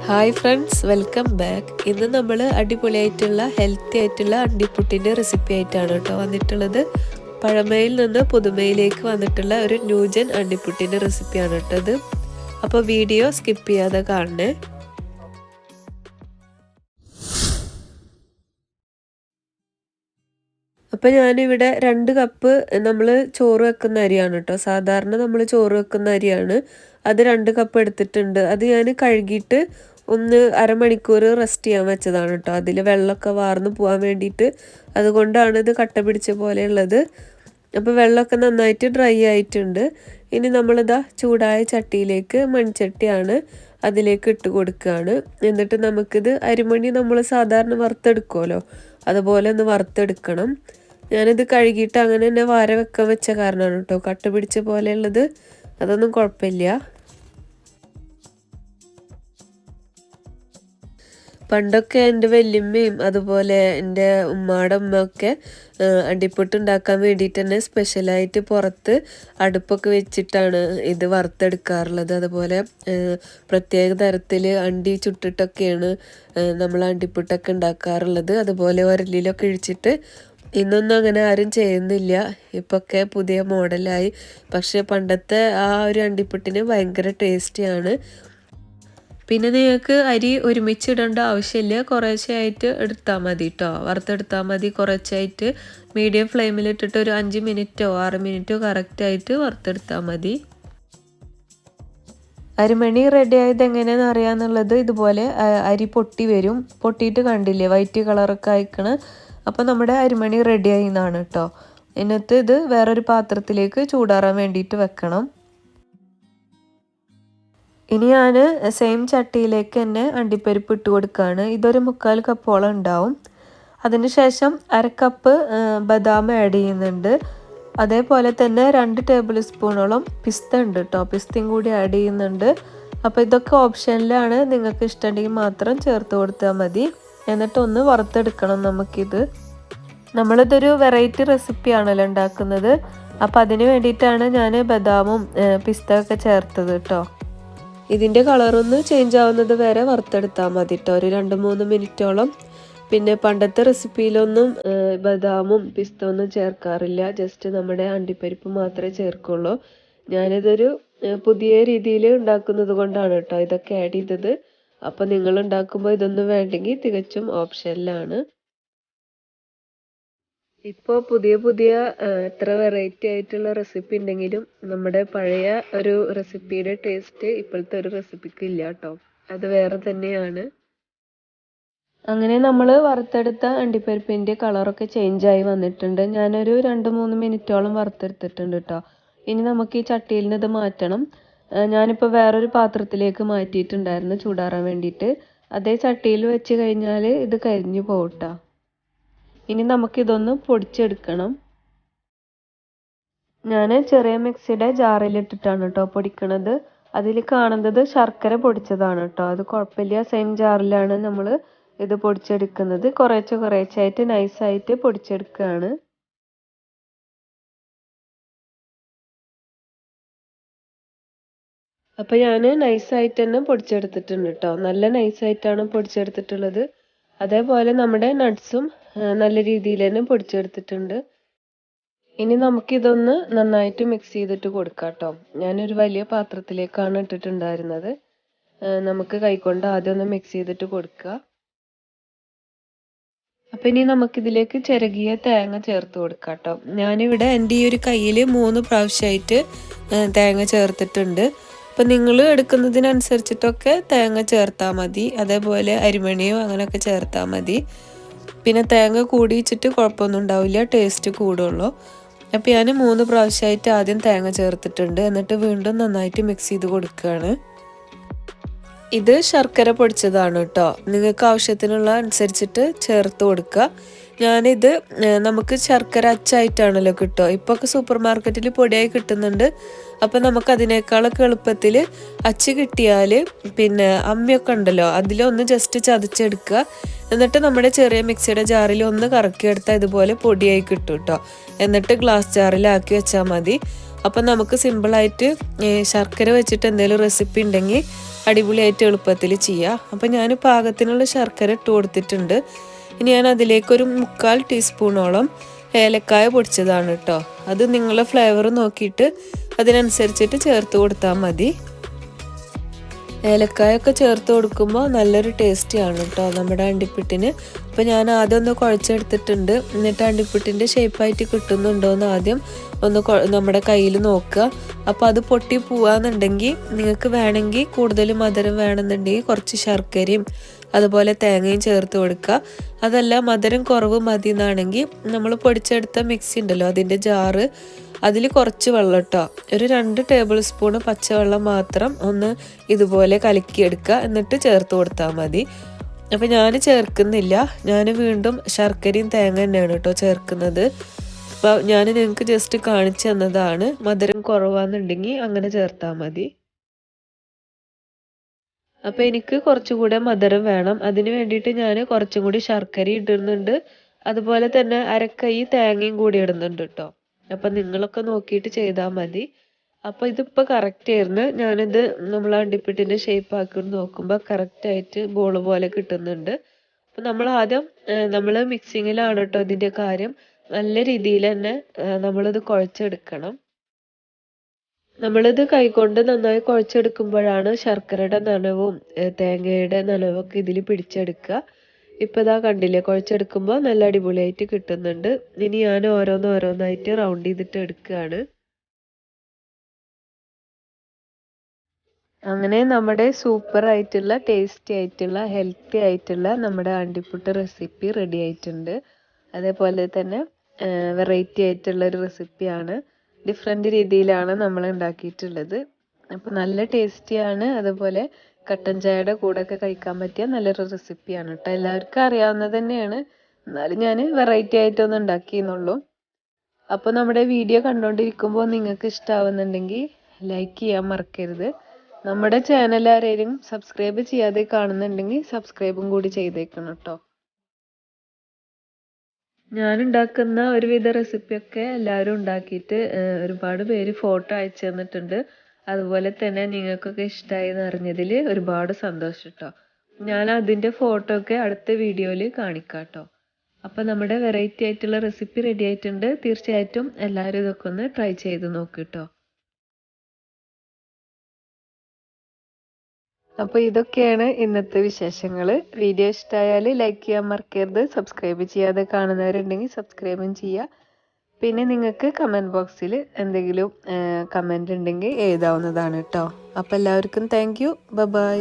Hi friends, welcome back. ഇന്ന് നമ്മൾ അടിപൊളിയായിട്ടുള്ള ഹെൽത്തി ആയിട്ടുള്ള അണ്ടിപ്പുട്ടിൻ്റെ റെസിപ്പി ആയിട്ടാണ് കേട്ടോ വന്നിട്ടുള്ളത്. പഴമയിൽ നിന്ന് പുതുമയിലേക്ക് വന്നിട്ടുള്ള ഒരു ന്യൂജൻ അണ്ടിപ്പുട്ടിൻ്റെ റെസിപ്പിയാണ് കേട്ടത്. അപ്പോൾ വീഡിയോ സ്കിപ്പ് ചെയ്യാതെ കാണണേ. അപ്പോൾ ഞാനിവിടെ 2 കപ്പ് നമ്മൾ ചോറ് വെക്കുന്ന അരിയാണ് കേട്ടോ. സാധാരണ നമ്മൾ ചോറ് വെക്കുന്ന അരിയാണ്. അത് 2 കപ്പ് എടുത്തിട്ടുണ്ട്. അത് ഞാൻ കഴുകിയിട്ട് ഒന്ന് അരമണിക്കൂർ റെസ്റ്റ് ചെയ്യാൻ വെച്ചതാണ് കേട്ടോ. അതിൽ വെള്ളമൊക്കെ വാർന്ന് പോകാൻ വേണ്ടിയിട്ട്. അതുകൊണ്ടാണ് ഇത് കട്ട പിടിച്ച പോലെയുള്ളത്. അപ്പോൾ വെള്ളമൊക്കെ നന്നായിട്ട് ഡ്രൈ ആയിട്ടുണ്ട്. ഇനി നമ്മളിതാ ചൂടായ ചട്ടിയിലേക്ക്, മൺചട്ടിയാണ്, അതിലേക്ക് ഇട്ട് കൊടുക്കുകയാണ്. എന്നിട്ട് നമുക്കിത് അരിമണി നമ്മൾ സാധാരണ വറുത്തെടുക്കുമല്ലോ, അതുപോലെ ഒന്ന് വറുത്തെടുക്കണം. ഞാനിത് കഴുകിയിട്ട് അങ്ങനെ തന്നെ വാര വെക്കാൻ വെച്ച കാരണമാണ് കേട്ടോ. കട്ട പിടിച്ച പോലെയുള്ളത് അതൊന്നും കുഴപ്പമില്ല. പണ്ടൊക്കെ എൻ്റെ വല്യമ്മയും അതുപോലെ എൻ്റെ ഉമ്മയുടെ ഉമ്മയൊക്കെ അണ്ടിപ്പുട്ട് ഉണ്ടാക്കാൻ വേണ്ടിയിട്ട് തന്നെ സ്പെഷ്യലായിട്ട് പുറത്ത് അടുപ്പൊക്കെ വെച്ചിട്ടാണ് ഇത് വറുത്തെടുക്കാറുള്ളത്. അതുപോലെ പ്രത്യേക തരത്തിൽ അണ്ടി ചുട്ടിട്ടൊക്കെയാണ് നമ്മൾ അണ്ടിപ്പുട്ടൊക്കെ ഉണ്ടാക്കാറുള്ളത്. അതുപോലെ ഉരലിലൊക്കെ ഇഴിച്ചിട്ട്. ഇന്നൊന്നും അങ്ങനെ ആരും ചെയ്യുന്നില്ല. ഇപ്പൊക്കെ പുതിയ മോഡലായി. പക്ഷെ പണ്ടത്തെ ആ ഒരു അണ്ടിപ്പുട്ടിന് ഭയങ്കര ടേസ്റ്റിയാണ്. പിന്നെ നിങ്ങൾക്ക് അരി ഒരുമിച്ച് ഇടേണ്ട ആവശ്യമില്ല. കുറേശ്ശെയായിട്ട് എടുത്താൽ മതി കേട്ടോ. വറുത്തെടുത്താൽ മതി. കുറച്ചായിട്ട് മീഡിയം ഫ്ലെയിമിലിട്ടിട്ട് ഒരു 5 മിനിറ്റോ 6 മിനിറ്റോ കറക്റ്റായിട്ട് വറുത്തെടുത്താൽ മതി. അരിമണി റെഡി ആയത് എങ്ങനെയാണെന്ന് അറിയാമെന്നുള്ളത് ഇതുപോലെ അരി പൊട്ടി വരും. പൊട്ടിയിട്ട് കണ്ടില്ലേ, വൈറ്റ് കളറൊക്കെ അയക്കണ. അപ്പോൾ നമ്മുടെ അരിമണി റെഡി ആയി എന്നാണ് കേട്ടോ. എന്നിട്ട് ഇത് വേറൊരു പാത്രത്തിലേക്ക് ചൂടാറാൻ വേണ്ടിയിട്ട് വെക്കണം. ഇനി ഞാൻ സെയിം ചട്ടിയിലേക്ക് തന്നെ അണ്ടിപ്പരിപ്പ് ഇട്ട് കൊടുക്കുകയാണ്. ഇതൊരു 3/4 കപ്പോളം ഉണ്ടാവും. അതിന് ശേഷം 1/2 കപ്പ് ബദാം ആഡ് ചെയ്യുന്നുണ്ട്. അതേപോലെ തന്നെ 2 ടേബിൾ സ്പൂണോളം പിസ്ത ഉണ്ട് കേട്ടോ. പിസ്തയും കൂടി ആഡ് ചെയ്യുന്നുണ്ട്. അപ്പോൾ ഇതൊക്കെ ഓപ്ഷനിലാണ്. നിങ്ങൾക്ക് ഇഷ്ടമുണ്ടെങ്കിൽ മാത്രം ചേർത്ത് കൊടുത്താൽ മതി. എന്നിട്ട് ഒന്ന് വറുത്തെടുക്കണം നമുക്കിത്. നമ്മളിതൊരു വെറൈറ്റി റെസിപ്പിയാണല്ലോ ഉണ്ടാക്കുന്നത്. അപ്പോൾ അതിന് വേണ്ടിയിട്ടാണ് ഞാൻ ബദാമും പിസ്ത ഒക്കെ ചേർത്തത് കേട്ടോ. ഇതിൻ്റെ കളറൊന്ന് ചേഞ്ച് ആവുന്നത് വരെ വറുത്തെടുത്താൽ മതി കേട്ടോ, ഒരു 2-3 മിനിറ്റോളം. പിന്നെ പണ്ടത്തെ റെസിപ്പിയിലൊന്നും ബദാമും പിസ്ത ഒന്നും ചേർക്കാറില്ല. ജസ്റ്റ് നമ്മുടെ അണ്ടിപ്പരിപ്പ് മാത്രമേ ചേർക്കുള്ളൂ. ഞാനിതൊരു പുതിയ രീതിയിൽ ഉണ്ടാക്കുന്നത് കൊണ്ടാണ് കേട്ടോ ഇതൊക്കെ ആഡ് ചെയ്തത്. അപ്പോൾ നിങ്ങൾ ഉണ്ടാക്കുമ്പോൾ ഇതൊന്നും വേണ്ടെങ്കിൽ തികച്ചും ഓപ്ഷനിലാണ്. ഇപ്പോൾ പുതിയ എത്ര വെറൈറ്റി ആയിട്ടുള്ള റെസിപ്പി ഉണ്ടെങ്കിലും നമ്മുടെ പഴയ ഒരു റെസിപ്പിയുടെ ടേസ്റ്റ് ഇപ്പോഴത്തെ ഒരു റെസിപ്പിക്ക് ഇല്ല കേട്ടോ. അത് വേറെ തന്നെയാണ്. അങ്ങനെ നമ്മൾ വറുത്തെടുത്ത അണ്ടിപ്പരിപ്പിൻ്റെ കളറൊക്കെ ചേഞ്ചായി വന്നിട്ടുണ്ട്. ഞാനൊരു 2-3 മിനിറ്റോളം വറുത്തെടുത്തിട്ടുണ്ട് കേട്ടോ. ഇനി നമുക്ക് ഈ ചട്ടിയിൽ നിന്ന് ഇത് മാറ്റണം. ഞാനിപ്പോൾ വേറൊരു പാത്രത്തിലേക്ക് മാറ്റിയിട്ടുണ്ടായിരുന്നു ചൂടാറാൻ വേണ്ടിയിട്ട്. അതേ ചട്ടിയിൽ വെച്ച് കഴിഞ്ഞാൽ ഇത് കരിഞ്ഞു പോകട്ടോ. ഇനി നമുക്കിതൊന്ന് പൊടിച്ചെടുക്കണം. ഞാൻ ചെറിയ മിക്സിയുടെ ജാറിലിട്ടിട്ടാണ് കേട്ടോ പൊടിക്കണത്. അതിൽ കാണുന്നത് ശർക്കര പൊടിച്ചതാണ് കേട്ടോ. അത് കുഴപ്പമില്ല. സെയിം ജാറിലാണ് നമ്മൾ ഇത് പൊടിച്ചെടുക്കുന്നത്. കുറേശ്ശായിട്ട് നൈസായിട്ട് പൊടിച്ചെടുക്കുകയാണ്. അപ്പോൾ ഞാൻ നൈസായിട്ട് തന്നെ പൊടിച്ചെടുത്തിട്ടുണ്ട് കേട്ടോ. നല്ല നൈസായിട്ടാണ് പൊടിച്ചെടുത്തിട്ടുള്ളത്. അതേപോലെ നമ്മുടെ നട്ട്സും നല്ല രീതിയിൽ തന്നെ പൊടിച്ചെടുത്തിട്ടുണ്ട്. ഇനി നമുക്കിതൊന്ന് നന്നായിട്ട് മിക്സ് ചെയ്തിട്ട് കൊടുക്കാം കേട്ടോ. ഞാനൊരു വലിയ പാത്രത്തിലേക്കാണ് ഇട്ടിട്ടുണ്ടായിരുന്നത്. നമുക്ക് കൈകൊണ്ട് ആദ്യം ഒന്ന് മിക്സ് ചെയ്തിട്ട് കൊടുക്കുക. അപ്പം ഇനി നമുക്കിതിലേക്ക് ചിരകിയ തേങ്ങ ചേർത്ത് കൊടുക്കാം കേട്ടോ. ഞാനിവിടെ എൻ്റെ ഈ ഒരു കയ്യിൽ 3 പ്രാവശ്യമായിട്ട് തേങ്ങ ചേർത്തിട്ടുണ്ട്. അപ്പം നിങ്ങൾ എടുക്കുന്നതിനനുസരിച്ചിട്ടൊക്കെ തേങ്ങ ചേർത്താൽ മതി. അതേപോലെ അരിമണിയോ അങ്ങനെയൊക്കെ ചേർത്താൽ മതി. പിന്നെ തേങ്ങ കൂടി വെച്ചിട്ട് കുഴപ്പമൊന്നും ഉണ്ടാവില്ല, ടേസ്റ്റ് കൂടുള്ളൂ. അപ്പോൾ ഞാൻ 3 പ്രാവശ്യമായിട്ട് ആദ്യം തേങ്ങ ചേർത്തിട്ടുണ്ട്. എന്നിട്ട് വീണ്ടും നന്നായിട്ട് മിക്സ് ചെയ്ത് കൊടുക്കുകയാണ്. ഇത് ശർക്കര പൊടിച്ചതാണ് കേട്ടോ. നിങ്ങൾക്ക് ആവശ്യത്തിനുള്ള അനുസരിച്ചിട്ട് ചേർത്ത് കൊടുക്കുക. ഞാനിത് നമുക്ക് ശർക്കര അച്ചായിട്ടാണല്ലോ കിട്ടുക. ഇപ്പോൾ ഒക്കെ സൂപ്പർ മാർക്കറ്റിൽ പൊടിയായി കിട്ടുന്നുണ്ട്. അപ്പം നമുക്ക് അതിനേക്കാളൊക്കെ എളുപ്പത്തിൽ അച്ച് കിട്ടിയാൽ പിന്നെ അമ്മിയൊക്കെ ഉണ്ടല്ലോ, അതിലൊന്ന് ജസ്റ്റ് ചതച്ചെടുക്കുക. എന്നിട്ട് നമ്മുടെ ചെറിയ മിക്സിയുടെ ജാറിൽ ഒന്ന് കറക്കിയെടുത്താൽ ഇതുപോലെ പൊടിയായി കിട്ടും കേട്ടോ. എന്നിട്ട് ഗ്ലാസ് ജാറിലാക്കി വെച്ചാൽ മതി. അപ്പം നമുക്ക് സിമ്പിളായിട്ട് ശർക്കര വെച്ചിട്ട് എന്തെങ്കിലും റെസിപ്പി ഉണ്ടെങ്കിൽ അടിപൊളിയായിട്ട് എളുപ്പത്തിൽ ചെയ്യാം. അപ്പം ഞാൻ പാകത്തിനുള്ള ശർക്കര ഇട്ട് കൊടുത്തിട്ടുണ്ട്. ഇനി ഞാൻ അതിലേക്കൊരു 3/4 ടീസ്പൂണോളം ഏലക്കായ പൊടിച്ചതാണ് കേട്ടോ. അത് നിങ്ങളുടെ ഫ്ലേവർ നോക്കിയിട്ട് അതിനനുസരിച്ചിട്ട് ചേർത്ത് കൊടുത്താൽ മതി. ഏലക്കായൊക്കെ ചേർത്ത് കൊടുക്കുമ്പോൾ നല്ലൊരു ടേസ്റ്റിയാണ് കേട്ടോ നമ്മുടെ അണ്ടിപ്പുട്ടിന്. അപ്പോൾ ഞാൻ ആദ്യം ഒന്ന് കുഴച്ചെടുത്തിട്ടുണ്ട്. എന്നിട്ട് അണ്ടിപ്പുട്ടിൻ്റെ ഷേപ്പായിട്ട് കിട്ടുന്നുണ്ടോ എന്ന് ആദ്യം ഒന്ന് നമ്മുടെ കയ്യിൽ നോക്കുക. അപ്പോൾ അത് പൊട്ടി പോവാന്നുണ്ടെങ്കിൽ നിങ്ങൾക്ക് വേണമെങ്കിൽ കൂടുതൽ മധുരം വേണമെന്നുണ്ടെങ്കിൽ കുറച്ച് ശർക്കരയും അതുപോലെ തേങ്ങയും ചേർത്ത് കൊടുക്കുക. അതല്ല മധുരം കുറവ് മതി എന്നാണെങ്കിൽ നമ്മൾ പൊടിച്ചെടുത്ത മിക്സി ഉണ്ടല്ലോ അതിൻ്റെ ജാറ്, അതിൽ കുറച്ച് വെള്ളം ഇട്ടോ, ഒരു 2 ടേബിൾ സ്പൂൺ പച്ചവെള്ളം മാത്രം ഒന്ന് ഇതുപോലെ കലക്കിയെടുക്കുക. എന്നിട്ട് ചേർത്ത് കൊടുത്താൽ മതി. അപ്പോൾ ഞാൻ ചേർക്കുന്നില്ല, ഞാൻ വീണ്ടും ശർക്കരയും തേങ്ങ തന്നെയാണ് കേട്ടോ ചേർക്കുന്നത്. അപ്പോൾ ഞാൻ നിങ്ങൾക്ക് ജസ്റ്റ് കാണിച്ചു തന്നതാണ്. മധുരം കുറവാണെന്നുണ്ടെങ്കിൽ അങ്ങനെ ചേർത്താൽ മതി. അപ്പോൾ എനിക്ക് കുറച്ചുകൂടെ മധുരം വേണം, അതിന് വേണ്ടിയിട്ട് ഞാൻ കുറച്ചും കൂടി ശർക്കര ഇടുന്നുണ്ട്. അതുപോലെ തന്നെ അരക്കൈ തേങ്ങയും കൂടി ഇടുന്നുണ്ട് കേട്ടോ. അപ്പം നിങ്ങളൊക്കെ നോക്കിയിട്ട് ചെയ്താൽ മതി. അപ്പോൾ ഇതിപ്പോൾ കറക്റ്റ് ആയിരുന്നു. ഞാനിത് നമ്മൾ അണ്ടിപ്പുട്ടിൻ്റെ ഷേപ്പ് ആക്കി നോക്കുമ്പോൾ കറക്റ്റായിട്ട് ബോൾ പോലെ കിട്ടുന്നുണ്ട്. അപ്പം നമ്മൾ ആദ്യം നമ്മൾ മിക്സിങ്ങിലാണ് കേട്ടോ ഇതിൻ്റെ കാര്യം. നല്ല രീതിയിൽ തന്നെ നമ്മളിത് കുഴച്ചെടുക്കണം. നമ്മളിത് കൈകൊണ്ട് നന്നായി കുഴച്ചെടുക്കുമ്പോഴാണ് ശർക്കരയുടെ നനവും തേങ്ങയുടെ നനവൊക്കെ ഇതിൽ പിടിച്ചെടുക്കുക. ഇപ്പം ഇതാ കണ്ടില്ലേ, കുഴച്ചെടുക്കുമ്പോൾ നല്ല അടിപൊളിയായിട്ട് കിട്ടുന്നുണ്ട്. ഇനി ഞാൻ ഓരോന്നായിട്ട് റൗണ്ട് ചെയ്തിട്ട് എടുക്കുകയാണ്. അങ്ങനെ നമ്മുടെ സൂപ്പർ ആയിട്ടുള്ള ടേസ്റ്റി ആയിട്ടുള്ള ഹെൽത്തി ആയിട്ടുള്ള നമ്മുടെ അണ്ടിപ്പുട്ട് റെസിപ്പി റെഡി ആയിട്ടുണ്ട്. അതേപോലെ തന്നെ വെറൈറ്റി ആയിട്ടുള്ള ഒരു റെസിപ്പിയാണ്. ഡിഫറെൻ്റ് രീതിയിലാണ് നമ്മൾ ഉണ്ടാക്കിയിട്ടുള്ളത്. അപ്പോൾ നല്ല ടേസ്റ്റിയാണ്. അതുപോലെ കട്ടൻ ചായയുടെ കൂടെയൊക്കെ കഴിക്കാൻ പറ്റിയ നല്ലൊരു റെസിപ്പിയാണ് കേട്ടോ. എല്ലാവർക്കും അറിയാവുന്നത് തന്നെയാണ്, എന്നാലും ഞാൻ വെറൈറ്റി ആയിട്ടൊന്നും ഉണ്ടാക്കിയെന്നുള്ളൂ. അപ്പോൾ നമ്മുടെ വീഡിയോ കണ്ടുകൊണ്ടിരിക്കുമ്പോൾ നിങ്ങൾക്ക് ഇഷ്ടമാവുന്നുണ്ടെങ്കിൽ ലൈക്ക് ചെയ്യാൻ മറക്കരുത്. നമ്മുടെ ചാനൽ ആരെങ്കിലും സബ്സ്ക്രൈബ് ചെയ്യാതെ കാണുന്നുണ്ടെങ്കിൽ സബ്സ്ക്രൈബും കൂടി ചെയ്തേക്കണം കേട്ടോ. ഞാനുണ്ടാക്കുന്ന ഒരുവിധ റെസിപ്പിയൊക്കെ എല്ലാവരും ഉണ്ടാക്കിയിട്ട് ഒരുപാട് പേര് ഫോട്ടോ അയച്ചു തന്നിട്ടുണ്ട്. അതുപോലെ തന്നെ നിങ്ങൾക്കൊക്കെ ഇഷ്ടമായി എന്ന് അറിഞ്ഞതിൽ ഒരുപാട് സന്തോഷം കേട്ടോ. ഞാൻ അതിൻ്റെ ഫോട്ടോ ഒക്കെ അടുത്ത വീഡിയോയിൽ കാണിക്കാം കേട്ടോ. അപ്പോൾ നമ്മുടെ വെറൈറ്റി ആയിട്ടുള്ള റെസിപ്പി റെഡി ആയിട്ടുണ്ട്. തീർച്ചയായിട്ടും എല്ലാവരും ഇതൊക്കെ ഒന്ന് ട്രൈ ചെയ്ത് നോക്ക് കേട്ടോ. അപ്പോൾ ഇതൊക്കെയാണ് ഇന്നത്തെ വിശേഷങ്ങൾ. വീഡിയോ ഇഷ്ടമായാൽ ലൈക്ക് ചെയ്യാൻ മറക്കരുത്. സബ്സ്ക്രൈബ് ചെയ്യാതെ കാണുന്നവരുണ്ടെങ്കിൽ സബ്സ്ക്രൈബും ചെയ്യുക. പിന്നെ നിങ്ങൾക്ക് കമൻറ്റ് ബോക്സിൽ എന്തെങ്കിലും കമൻറ്റ് ഉണ്ടെങ്കിൽ എഴുതാവുന്നതാണ് കേട്ടോ. അപ്പോൾ എല്ലാവർക്കും താങ്ക് യു. ബൈ.